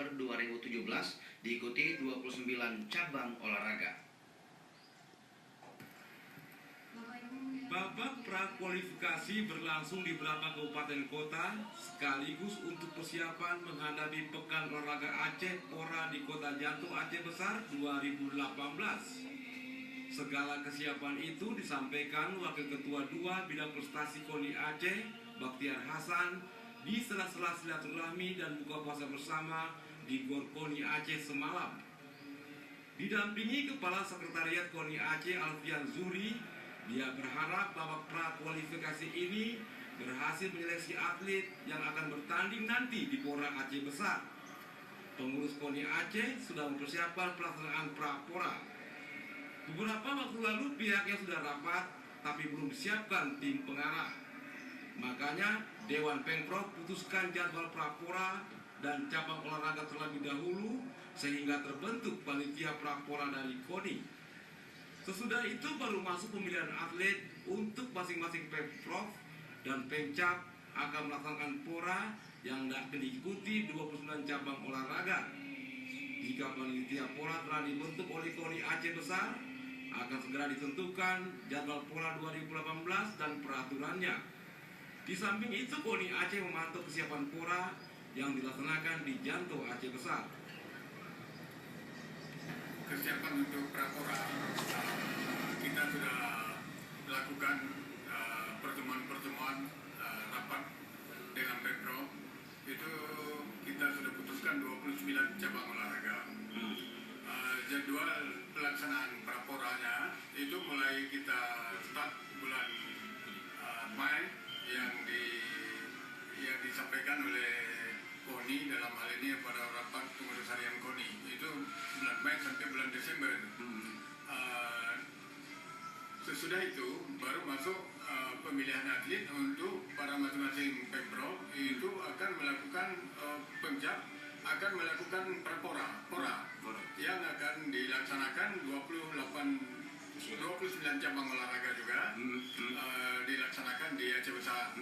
Desember 2017 diikuti 29 cabang olahraga. Babak prakualifikasi berlangsung di beberapa kabupaten kota sekaligus untuk persiapan menghadapi Pekan Olahraga Aceh Pora di Kota Jantung Aceh Besar 2018. Segala kesiapan itu disampaikan Wakil Ketua 2 Bidang Prestasi KONI Aceh, Bakhtiar Hasan, di sela-sela silaturahmi dan buka puasa bersama di GOR KONI Aceh semalam. Didampingi Kepala Sekretariat KONI Aceh Alfian Zuri, dia berharap babak prakualifikasi ini berhasil menyeleksi atlet yang akan bertanding nanti di Pora Aceh Besar. Pengurus KONI Aceh sudah mempersiapkan pelaksanaan pra-pora. Beberapa waktu lalu pihaknya sudah rapat, tapi belum disiapkan tim pengarah. Makanya Dewan Pengprov putuskan jadwal pra-pora dan cabang olahraga terlebih dahulu sehingga terbentuk panitia pra-pora dari KONI. Sesudah itu baru masuk pemilihan atlet untuk masing-masing Pemprov dan Pemcap akan melaksanakan pora yang akan diikuti 29 cabang olahraga. Jika panitia pora telah dibentuk oleh KONI Aceh Besar, akan segera ditentukan jadwal pora 2018 dan peraturannya. Di samping itu, KONI Aceh memantau kesiapan pora yang dilaksanakan di Jantung Aceh Besar. Kesiapan untuk pra-pora, kita sudah melakukan pertemuan-pertemuan rapat dengan Pemprov. Itu kita sudah putuskan 29 cabang olahraga. Jadwal pelaksanaan pra-poranya itu mulai kita start bulan Mei yang disampaikan oleh KONI dalam hal ini pada rapat pengurus harian KONI itu bulan Mei sampai bulan Desember. Sesudah itu baru masuk pemilihan atlet untuk para masing-masing Pemprov itu akan melakukan Pemjab akan melakukan pora yang akan dilaksanakan 29 cabang olahraga juga dilaksanakan di Aceh Besar.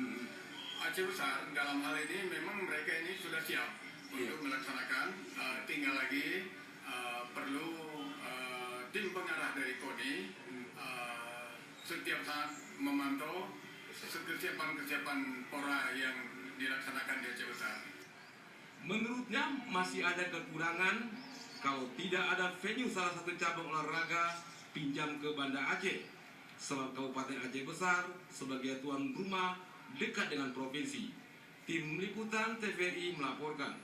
Aceh Besar dalam hal ini memang mereka ini sudah siap untuk melaksanakan, tinggal lagi perlu tim pengarah dari KONI setiap saat memantau kesiapan pora yang dilaksanakan di Aceh Besar. Menurutnya masih ada kekurangan kalau tidak ada venue salah satu cabang olahraga pinjam ke Banda Aceh. Sebab Kabupaten Aceh Besar sebagai tuan rumah dekat dengan provinsi. Tim Liputan TVRI melaporkan.